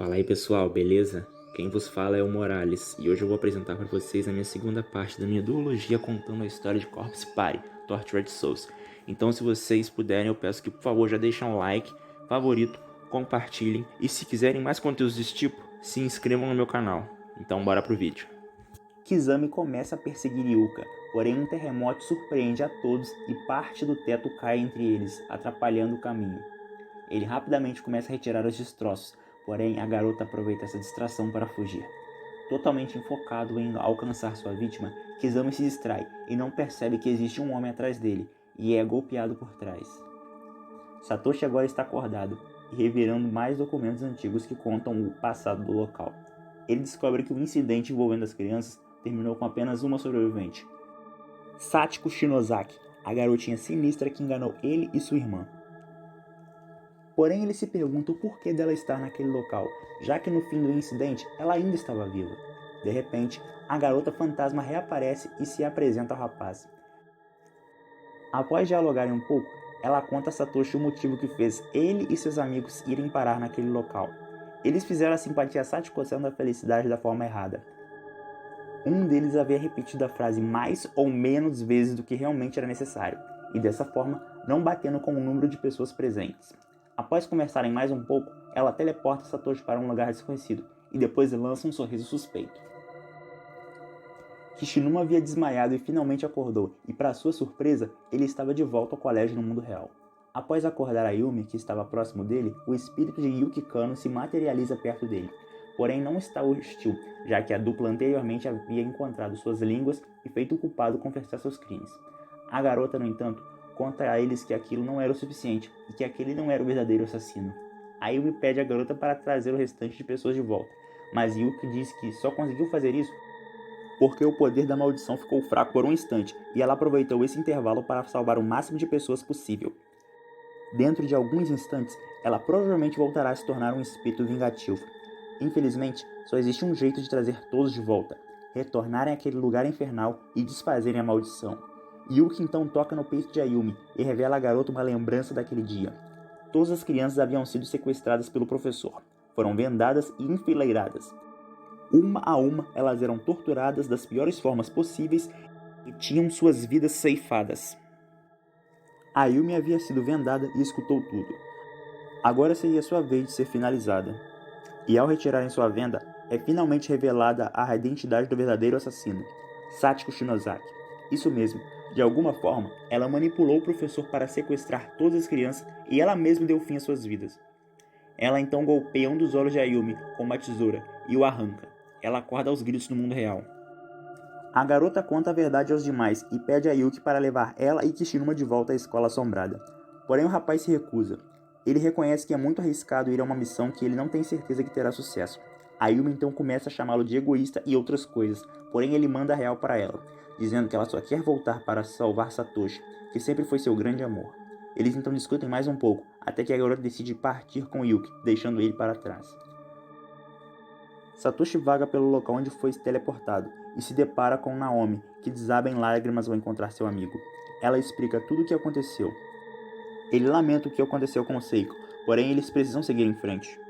Fala aí pessoal, beleza? Quem vos fala é o Morales e hoje eu vou apresentar para vocês a minha segunda parte da minha duologia contando a história de Corpse Party, Tortured Souls. Então se vocês puderem eu peço que por favor já deixem um like, favorito, compartilhem e se quiserem mais conteúdos desse tipo, se inscrevam no meu canal. Então bora pro vídeo. Kizami começa a perseguir Yuka, porém um terremoto surpreende a todos e parte do teto cai entre eles, atrapalhando o caminho. Ele rapidamente começa a retirar os destroços, porém a garota aproveita essa distração para fugir. Totalmente enfocado em alcançar sua vítima, Kizami se distrai e não percebe que existe um homem atrás dele e é golpeado por trás. Satoshi agora está acordado e revirando mais documentos antigos que contam o passado do local. Ele descobre que o incidente envolvendo as crianças terminou com apenas uma sobrevivente, Sachiko Shinozaki, a garotinha sinistra que enganou ele e sua irmã. Porém, ele se pergunta o porquê dela estar naquele local, já que no fim do incidente ela ainda estava viva. De repente, a garota fantasma reaparece e se apresenta ao rapaz. Após dialogarem um pouco, ela conta a Satoshi o motivo que fez ele e seus amigos irem parar naquele local. Eles fizeram a simpatia satisfação da felicidade da forma errada. Um deles havia repetido a frase mais ou menos vezes do que realmente era necessário, e dessa forma não batendo com o número de pessoas presentes. Após conversarem mais um pouco, ela teleporta Satoshi para um lugar desconhecido, e depois lança um sorriso suspeito. Kishinuma havia desmaiado e finalmente acordou, e para sua surpresa, ele estava de volta ao colégio no mundo real. Após acordar a Yumi, que estava próximo dele, o espírito de Yuki Kanno se materializa perto dele. Porém não está hostil, já que a dupla anteriormente havia encontrado suas línguas e feito o culpado confessar seus crimes. A garota, no entanto, conta a eles que aquilo não era o suficiente e que aquele não era o verdadeiro assassino. A Yumi pede à garota para trazer o restante de pessoas de volta, mas Yuki diz que só conseguiu fazer isso porque o poder da maldição ficou fraco por um instante e ela aproveitou esse intervalo para salvar o máximo de pessoas possível. Dentro de alguns instantes, ela provavelmente voltará a se tornar um espírito vingativo. Infelizmente, só existe um jeito de trazer todos de volta: retornarem àquele lugar infernal e desfazerem a maldição. Yuki então toca no peito de Ayumi e revela à garota uma lembrança daquele dia. Todas as crianças haviam sido sequestradas pelo professor. Foram vendadas e enfileiradas. Uma a uma, elas eram torturadas das piores formas possíveis e tinham suas vidas ceifadas. Ayumi havia sido vendada e escutou tudo. Agora seria sua vez de ser finalizada. E ao retirarem sua venda, é finalmente revelada a identidade do verdadeiro assassino, Sachiko Shinozaki. Isso mesmo, de alguma forma, ela manipulou o professor para sequestrar todas as crianças e ela mesma deu fim às suas vidas. Ela então golpeia um dos olhos de Ayumi com uma tesoura e o arranca. Ela acorda aos gritos no mundo real. A garota conta a verdade aos demais e pede a Yuki para levar ela e Kishinuma de volta à escola assombrada. Porém o rapaz se recusa. Ele reconhece que é muito arriscado ir a uma missão que ele não tem certeza que terá sucesso. A Yumi então começa a chamá-lo de egoísta e outras coisas, porém ele manda a real para ela, dizendo que ela só quer voltar para salvar Satoshi, que sempre foi seu grande amor. Eles então discutem mais um pouco, até que a garota decide partir com Yuki, deixando ele para trás. Satoshi vaga pelo local onde foi teleportado e se depara com Naomi, que desaba em lágrimas ao encontrar seu amigo. Ela explica tudo o que aconteceu. Ele lamenta o que aconteceu com Seiko, porém eles precisam seguir em frente.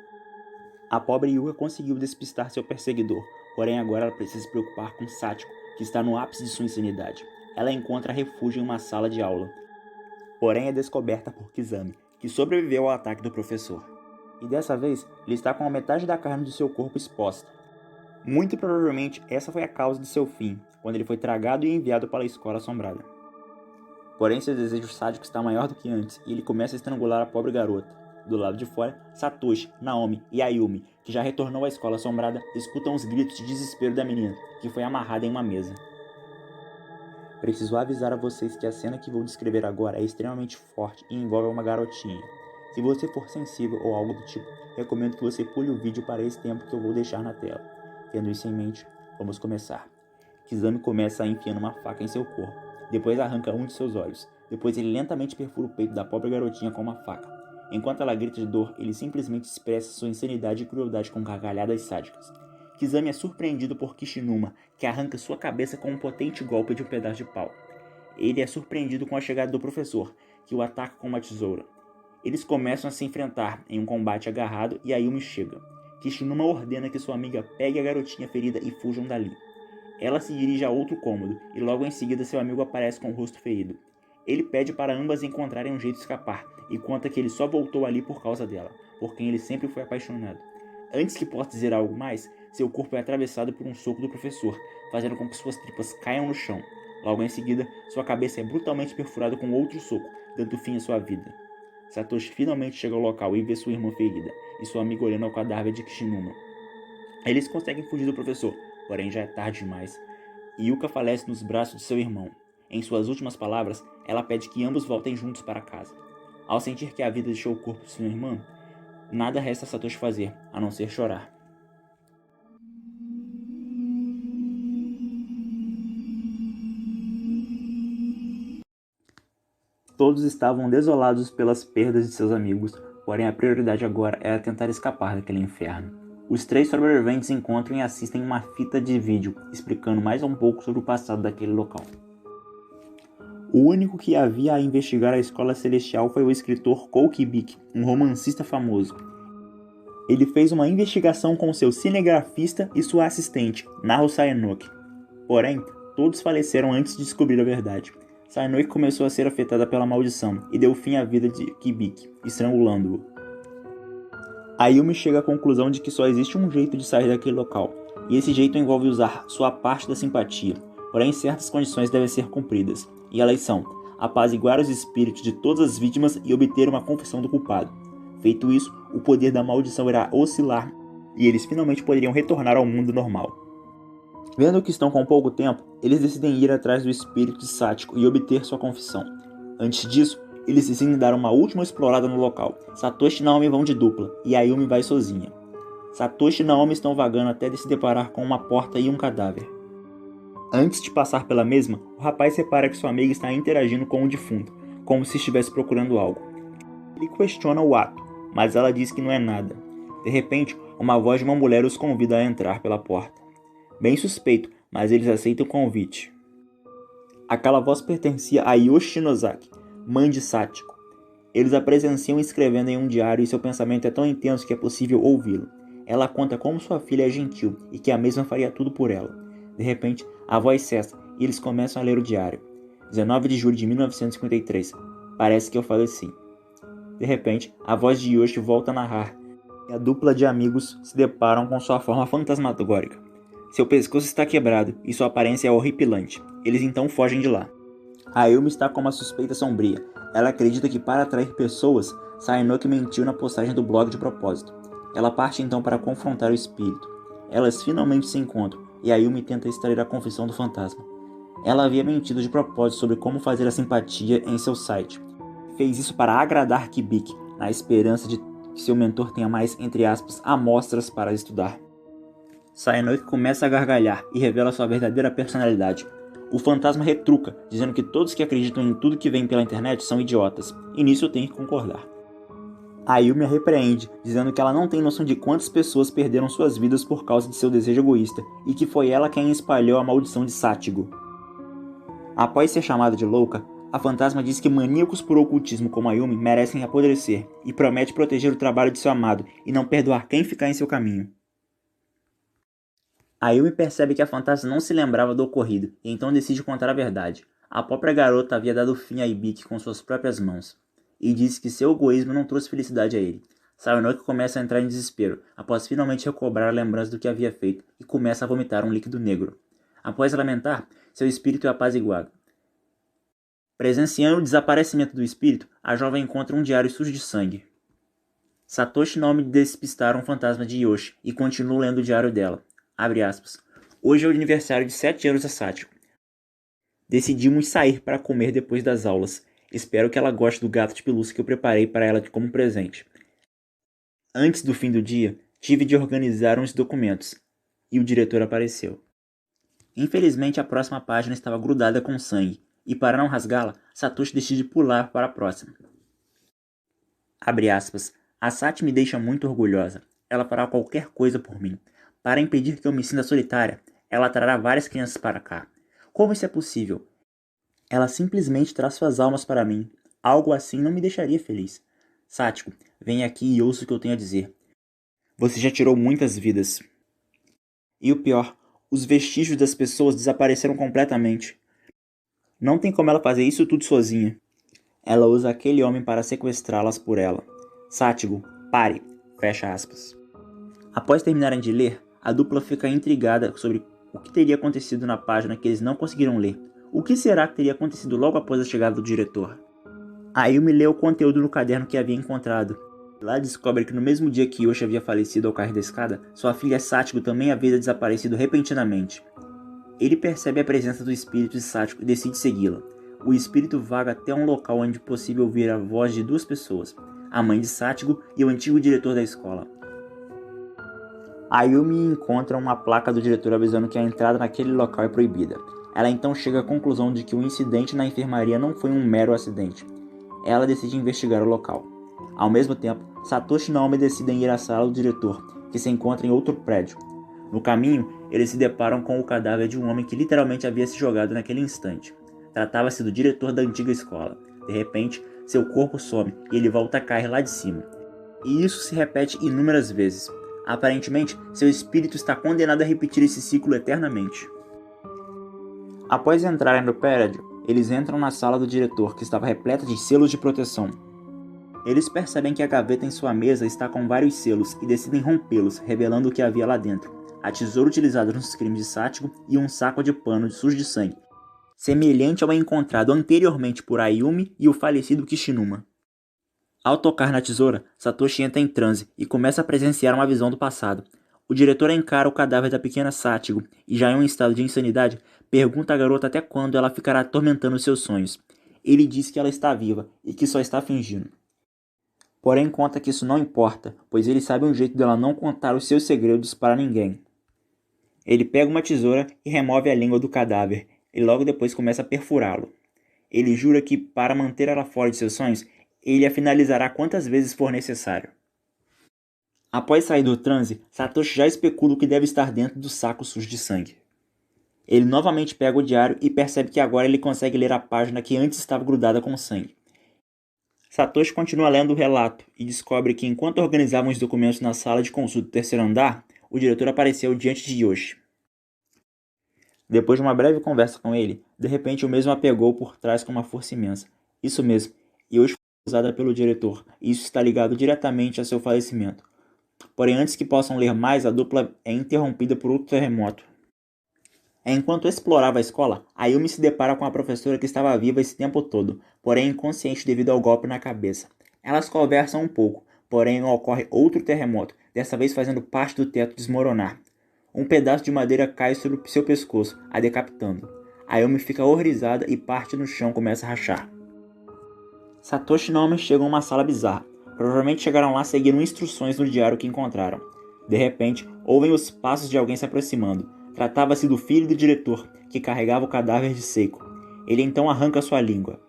A pobre Yuka conseguiu despistar seu perseguidor, porém agora ela precisa se preocupar com Sachiko, que está no ápice de sua insanidade. Ela encontra refúgio em uma sala de aula, porém é descoberta por Kizami, que sobreviveu ao ataque do professor. E dessa vez, ele está com a metade da carne de seu corpo exposta. Muito provavelmente essa foi a causa de seu fim, quando ele foi tragado e enviado para a escola assombrada. Porém, seu desejo sádico está maior do que antes e ele começa a estrangular a pobre garota. Do lado de fora, Satoshi, Naomi e Ayumi, que já retornou à escola assombrada, escutam os gritos de desespero da menina, que foi amarrada em uma mesa. Preciso avisar a vocês que a cena que vou descrever agora é extremamente forte e envolve uma garotinha. Se você for sensível ou algo do tipo, recomendo que você pule o vídeo para esse tempo que eu vou deixar na tela. Tendo isso em mente, vamos começar. Kizami começa enfiando uma faca em seu corpo. Depois arranca um de seus olhos. Depois ele lentamente perfura o peito da pobre garotinha com uma faca. Enquanto ela grita de dor, ele simplesmente expressa sua insanidade e crueldade com gargalhadas sádicas. Kizami é surpreendido por Kishinuma, que arranca sua cabeça com um potente golpe de um pedaço de pau. Ele é surpreendido com a chegada do professor, que o ataca com uma tesoura. Eles começam a se enfrentar em um combate agarrado e Ayumi chega. Kishinuma ordena que sua amiga pegue a garotinha ferida e fujam dali. Ela se dirige a outro cômodo e logo em seguida seu amigo aparece com o rosto ferido. Ele pede para ambas encontrarem um jeito de escapar e conta que ele só voltou ali por causa dela, por quem ele sempre foi apaixonado. Antes que possa dizer algo mais, seu corpo é atravessado por um soco do professor, fazendo com que suas tripas caiam no chão. Logo em seguida, sua cabeça é brutalmente perfurada com outro soco, dando fim à sua vida. Satoshi finalmente chega ao local e vê sua irmã ferida, e sua amiga olhando ao cadáver de Kishinuma. Eles conseguem fugir do professor, porém já é tarde demais. Yuka falece nos braços de seu irmão. Em suas últimas palavras, ela pede que ambos voltem juntos para casa. Ao sentir que a vida deixou o corpo de sua irmã, nada resta a Satoshi fazer, a não ser chorar. Todos estavam desolados pelas perdas de seus amigos, porém a prioridade agora era tentar escapar daquele inferno. Os 3 sobreviventes encontram e assistem uma fita de vídeo, explicando mais um pouco sobre o passado daquele local. O único que havia a investigar a Escola Celestial foi o escritor Koukibiki, um romancista famoso. Ele fez uma investigação com seu cinegrafista e sua assistente, Naho Sayanoki. Porém, todos faleceram antes de descobrir a verdade. Sayanoki começou a ser afetada pela maldição e deu fim à vida de Kibiki, estrangulando-o. Ayumi chega à conclusão de que só existe um jeito de sair daquele local, e esse jeito envolve usar sua parte da simpatia, porém certas condições devem ser cumpridas, e elas são apaziguar os espíritos de todas as vítimas e obter uma confissão do culpado. Feito isso, o poder da maldição irá oscilar e eles finalmente poderiam retornar ao mundo normal. Vendo que estão com pouco tempo, eles decidem ir atrás do espírito de Sachiko e obter sua confissão. Antes disso, eles decidem dar uma última explorada no local. Satoshi e Naomi vão de dupla, e Ayumi vai sozinha. Satoshi e Naomi estão vagando até se deparar com uma porta e um cadáver. Antes de passar pela mesma, o rapaz repara que sua amiga está interagindo com o defunto, como se estivesse procurando algo. Ele questiona o ato, mas ela diz que não é nada. De repente, uma voz de uma mulher os convida a entrar pela porta. Bem suspeito, mas eles aceitam o convite. Aquela voz pertencia a Yoshi Shinozaki, mãe de Sachiko. Eles a presenciam escrevendo em um diário e seu pensamento é tão intenso que é possível ouvi-lo. Ela conta como sua filha é gentil e que a mesma faria tudo por ela. De repente, a voz cessa e eles começam a ler o diário. 19 de julho de 1953. Parece que eu faleci. De repente, a voz de Yoshi volta a narrar e a dupla de amigos se deparam com sua forma fantasmagórica. Seu pescoço está quebrado e sua aparência é horripilante. Eles então fogem de lá. Ayumi está com uma suspeita sombria. Ela acredita que para atrair pessoas, Sayanoki mentiu na postagem do blog de propósito. Ela parte então para confrontar o espírito. Elas finalmente se encontram e Ayumi tenta extrair a confissão do fantasma. Ela havia mentido de propósito sobre como fazer a simpatia em seu site. Fez isso para agradar Kibiki, na esperança de que seu mentor tenha mais, entre aspas, amostras para estudar. Sayanoki começa a gargalhar e revela sua verdadeira personalidade. O fantasma retruca, dizendo que todos que acreditam em tudo que vem pela internet são idiotas, e nisso eu tenho que concordar. Ayumi a repreende, dizendo que ela não tem noção de quantas pessoas perderam suas vidas por causa de seu desejo egoísta, e que foi ela quem espalhou a maldição de Sachiko. Após ser chamada de louca, a fantasma diz que maníacos por ocultismo como Ayumi merecem apodrecer, e promete proteger o trabalho de seu amado e não perdoar quem ficar em seu caminho. Ayumi percebe que a fantasma não se lembrava do ocorrido, e então decide contar a verdade. A própria garota havia dado fim a Ibiki com suas próprias mãos, e disse que seu egoísmo não trouxe felicidade a ele. Sayanoki começa a entrar em desespero, após finalmente recobrar a lembrança do que havia feito, e começa a vomitar um líquido negro. Após lamentar, seu espírito é apaziguado. Presenciando o desaparecimento do espírito, a jovem encontra um diário sujo de sangue. Satoshi e Naomi despistaram o fantasma de Yoshi e continuam lendo o diário dela. Abre aspas. Hoje é o aniversário de 7 anos da Sachiko. Decidimos sair para comer depois das aulas. Espero que ela goste do gato de pelúcia que eu preparei para ela como presente. Antes do fim do dia, tive de organizar uns documentos, e o diretor apareceu. Infelizmente a próxima página estava grudada com sangue, e para não rasgá-la, Satoshi decide pular para a próxima. Abre aspas. A Sati me deixa muito orgulhosa. Ela fará qualquer coisa por mim. Para impedir que eu me sinta solitária, ela trará várias crianças para cá. Como isso é possível? Ela simplesmente traz suas almas para mim. Algo assim não me deixaria feliz. Sachiko, vem aqui e ouça o que eu tenho a dizer. Você já tirou muitas vidas. E o pior, os vestígios das pessoas desapareceram completamente. Não tem como ela fazer isso tudo sozinha. Ela usa aquele homem para sequestrá-las por ela. Sátigo, pare. Fecha aspas. Após terminarem de ler, a dupla fica intrigada sobre o que teria acontecido na página que eles não conseguiram ler. O que será que teria acontecido logo após a chegada do diretor? A Yumi lê o conteúdo no caderno que havia encontrado. Lá descobre que no mesmo dia que Yoshi havia falecido ao cair da escada, sua filha Sátigo também havia desaparecido repentinamente. Ele percebe a presença do espírito de Sátigo e decide segui-la. O espírito vaga até um local onde é possível ouvir a voz de duas pessoas, a mãe de Sátigo e o antigo diretor da escola. A Yumi encontra uma placa do diretor avisando que a entrada naquele local é proibida. Ela então chega à conclusão de que o incidente na enfermaria não foi um mero acidente. Ela decide investigar o local. Ao mesmo tempo, Satoshi e Naomi decidem ir à sala do diretor, que se encontra em outro prédio. No caminho, eles se deparam com o cadáver de um homem que literalmente havia se jogado naquele instante. Tratava-se do diretor da antiga escola. De repente, seu corpo some e ele volta a cair lá de cima. E isso se repete inúmeras vezes. Aparentemente, seu espírito está condenado a repetir esse ciclo eternamente. Após entrarem no prédio, eles entram na sala do diretor, que estava repleta de selos de proteção. Eles percebem que a gaveta em sua mesa está com vários selos e decidem rompê-los, revelando o que havia lá dentro: a tesoura utilizada nos crimes de Sátigo e um saco de pano sujo de sangue, semelhante ao encontrado anteriormente por Ayumi e o falecido Kishinuma. Ao tocar na tesoura, Satoshi entra em transe e começa a presenciar uma visão do passado. O diretor encara o cadáver da pequena Sátigo e, já em um estado de insanidade, pergunta à garota até quando ela ficará atormentando seus sonhos. Ele diz que ela está viva e que só está fingindo. Porém, conta que isso não importa, pois ele sabe um jeito dela não contar os seus segredos para ninguém. Ele pega uma tesoura e remove a língua do cadáver, e logo depois começa a perfurá-lo. Ele jura que, para manter ela fora de seus sonhos, ele a finalizará quantas vezes for necessário. Após sair do transe, Satoshi já especula o que deve estar dentro do saco sujo de sangue. Ele novamente pega o diário e percebe que agora ele consegue ler a página que antes estava grudada com sangue. Satoshi continua lendo o relato e descobre que, enquanto organizavam os documentos na sala de consulta do terceiro andar, o diretor apareceu diante de Yoshi. Depois de uma breve conversa com ele, de repente o mesmo a pegou por trás com uma força imensa. Isso mesmo, Yoshi foi usada pelo diretor, e isso está ligado diretamente a seu falecimento. Porém, antes que possam ler mais, a dupla é interrompida por outro terremoto. Enquanto explorava a escola, Ayumi se depara com a professora que estava viva esse tempo todo, porém inconsciente devido ao golpe na cabeça. Elas conversam um pouco, porém ocorre outro terremoto, dessa vez fazendo parte do teto desmoronar. Um pedaço de madeira cai sobre o seu pescoço, a decapitando. Ayumi fica horrorizada e parte no chão começa a rachar. Satoshi e Naomi chegam a uma sala bizarra. Provavelmente chegaram lá seguindo instruções no diário que encontraram. De repente, ouvem os passos de alguém se aproximando. Tratava-se do filho do diretor, que carregava o cadáver de Seiko. Ele então arranca sua língua.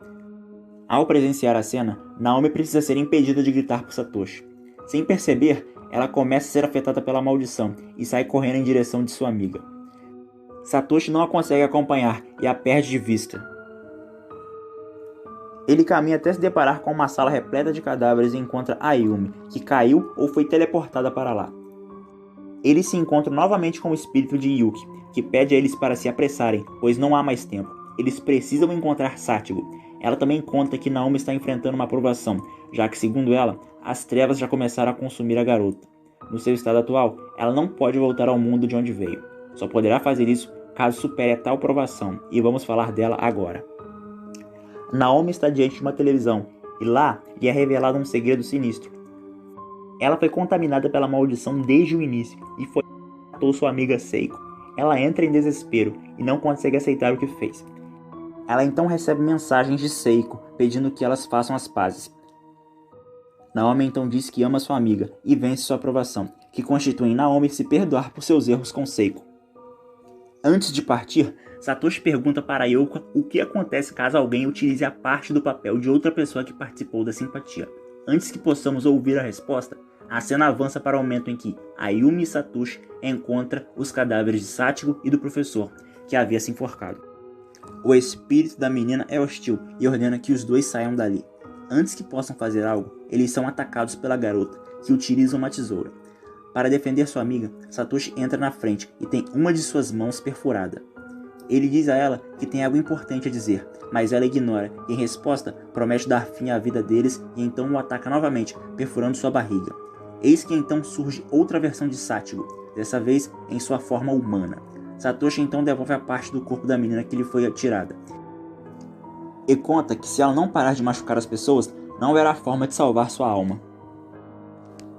Ao presenciar a cena, Naomi precisa ser impedida de gritar por Satoshi. Sem perceber, ela começa a ser afetada pela maldição e sai correndo em direção de sua amiga. Satoshi não a consegue acompanhar e a perde de vista. Ele caminha até se deparar com uma sala repleta de cadáveres e encontra Ayumi, que caiu ou foi teleportada para lá. Eles se encontram novamente com o espírito de Yuki, que pede a eles para se apressarem, pois não há mais tempo. Eles precisam encontrar Sátigo. Ela também conta que Naomi está enfrentando uma provação, já que, segundo ela, as trevas já começaram a consumir a garota. No seu estado atual, ela não pode voltar ao mundo de onde veio. Só poderá fazer isso caso supere a tal provação, e vamos falar dela agora. Naomi está diante de uma televisão, e lá lhe é revelado um segredo sinistro. Ela foi contaminada pela maldição desde o início, e matou sua amiga Seiko. Ela entra em desespero e não consegue aceitar o que fez. Ela então recebe mensagens de Seiko, pedindo que elas façam as pazes. Naomi então diz que ama sua amiga e vence sua aprovação, que constitui em Naomi se perdoar por seus erros com Seiko. Antes de partir, Satoshi pergunta para Yoko o que acontece caso alguém utilize a parte do papel de outra pessoa que participou da simpatia. Antes que possamos ouvir a resposta, a cena avança para o momento em que Ayumi e Satoshi encontram os cadáveres de Sátigo e do professor, que havia se enforcado. O espírito da menina é hostil e ordena que os dois saiam dali. Antes que possam fazer algo, eles são atacados pela garota, que utiliza uma tesoura. Para defender sua amiga, Satoshi entra na frente e tem uma de suas mãos perfurada. Ele diz a ela que tem algo importante a dizer, mas ela ignora e em resposta promete dar fim à vida deles e então o ataca novamente, perfurando sua barriga. Eis que então surge outra versão de Satigo, dessa vez em sua forma humana. Satoshi então devolve a parte do corpo da menina que lhe foi tirada. E conta que se ela não parar de machucar as pessoas, não haverá forma de salvar sua alma.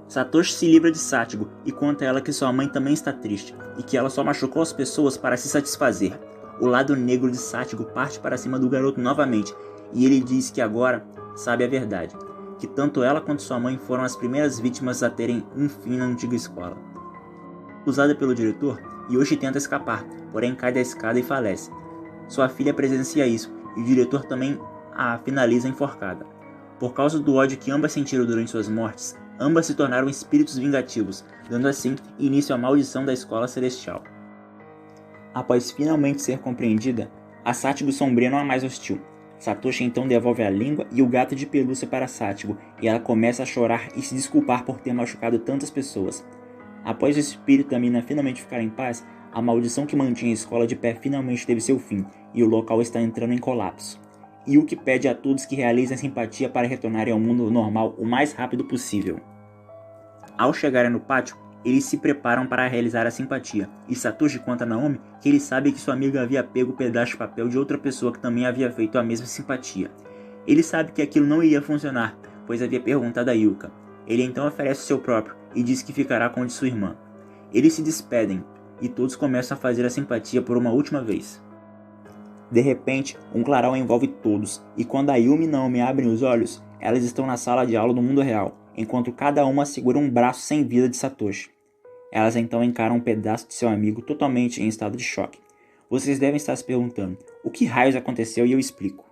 Satoshi se livra de Satigo e conta a ela que sua mãe também está triste e que ela só machucou as pessoas para se satisfazer. O lado negro de Satigo parte para cima do garoto novamente e ele diz que agora sabe a verdade, que tanto ela quanto sua mãe foram as primeiras vítimas a terem um fim na antiga escola. Usada pelo diretor, Yoshi tenta escapar, porém cai da escada e falece. Sua filha presencia isso e o diretor também a finaliza enforcada. Por causa do ódio que ambas sentiram durante suas mortes, ambas se tornaram espíritos vingativos, dando assim início à maldição da escola celestial. Após finalmente ser compreendida, a Satigo sombria não é mais hostil. Satoshi então devolve a língua e o gato de pelúcia para Satigo, e ela começa a chorar e se desculpar por ter machucado tantas pessoas. Após o espírito da menina finalmente ficar em paz, a maldição que mantinha a escola de pé finalmente teve seu fim, e o local está entrando em colapso. Yuki pede a todos que realizem simpatia para retornarem ao mundo normal o mais rápido possível. Ao chegarem no pátio, eles se preparam para realizar a simpatia, e Satoshi conta a Naomi que ele sabe que sua amiga havia pego o pedaço de papel de outra pessoa que também havia feito a mesma simpatia. Ele sabe que aquilo não iria funcionar, pois havia perguntado a Yuka. Ele então oferece o seu próprio e diz que ficará com o de sua irmã. Eles se despedem, e todos começam a fazer a simpatia por uma última vez. De repente, um clarão envolve todos, e quando a Yumi e Naomi abrem os olhos, elas estão na sala de aula do mundo real, enquanto cada uma segura um braço sem vida de Satoshi. Elas então encaram um pedaço de seu amigo totalmente em estado de choque. Vocês devem estar se perguntando, o que raios aconteceu, e eu explico.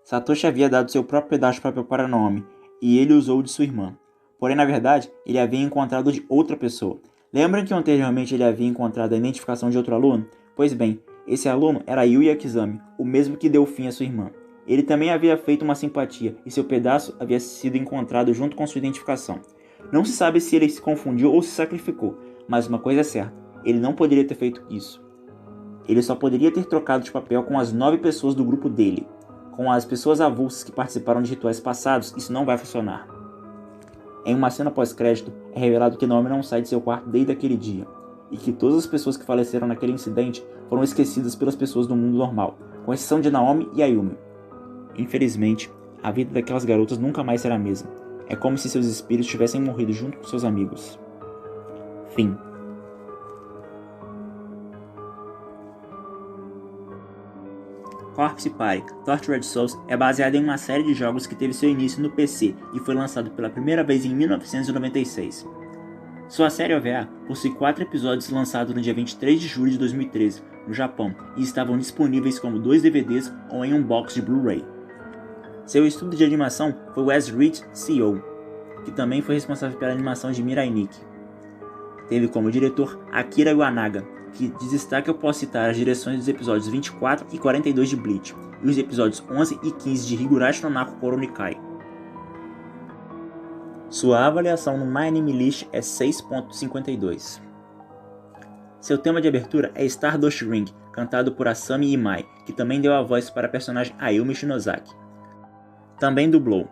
Satoshi havia dado seu próprio pedaço de papel para Naomi, e ele usou o de sua irmã. Porém, na verdade, ele havia encontrado o de outra pessoa. Lembram que anteriormente ele havia encontrado a identificação de outro aluno? Pois bem, esse aluno era Yuya Kizami, o mesmo que deu fim à sua irmã. Ele também havia feito uma simpatia, e seu pedaço havia sido encontrado junto com sua identificação. Não se sabe se ele se confundiu ou se sacrificou, mas uma coisa é certa, ele não poderia ter feito isso. Ele só poderia ter trocado de papel com as 9 pessoas do grupo dele. Com as pessoas avulsas que participaram de rituais passados, isso não vai funcionar. Em uma cena pós-crédito, é revelado que Naomi não sai de seu quarto desde aquele dia, e que todas as pessoas que faleceram naquele incidente foram esquecidas pelas pessoas do mundo normal, com exceção de Naomi e Ayumi. Infelizmente, a vida daquelas garotas nunca mais será a mesma. É como se seus espíritos tivessem morrido junto com seus amigos. Fim. Corpse Party Tortured Souls é baseado em uma série de jogos que teve seu início no PC e foi lançado pela primeira vez em 1996. Sua série OVA possui 4 episódios lançados no dia 23 de julho de 2013, no Japão, e estavam disponíveis como 2 DVDs ou em um box de Blu-ray. Seu estúdio de animação foi o Wes Reed CO, que também foi responsável pela animação de Mirai Nikki. Teve como diretor Akira Iwanaga, que de destaque eu posso citar as direções dos episódios 24 e 42 de Bleach, e os episódios 11 e 15 de Higurashi no Nako Koronikai. Sua avaliação no My Anime List é 6.52. Seu tema de abertura é Stardust Ring, cantado por Asami Imai, que também deu a voz para a personagem Ayumi Shinozaki. Também dublou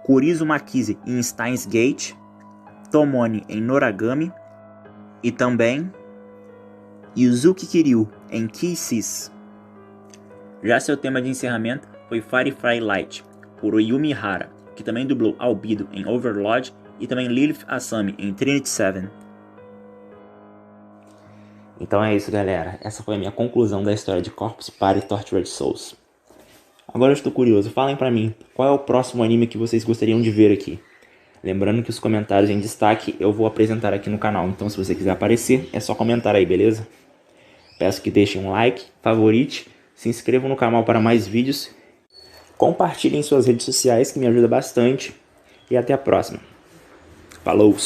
Kurizo Makize em Steins Gate, Tomoni em Noragami e também Yuzuki Kiryu em Kisses. Já seu tema de encerramento foi Firefly Light, por Yumi Hara, que também dublou Albedo em Overlord e também Lilith Asami em Trinity 7. Então é isso, galera. Essa foi a minha conclusão da história de Corpse Party Tortured Souls. Agora eu estou curioso, falem pra mim, qual é o próximo anime que vocês gostariam de ver aqui? Lembrando que os comentários em destaque eu vou apresentar aqui no canal, então se você quiser aparecer, é só comentar aí, beleza? Peço que deixem um like, favorite, se inscrevam no canal para mais vídeos, compartilhem em suas redes sociais que me ajuda bastante, e até a próxima. Falou!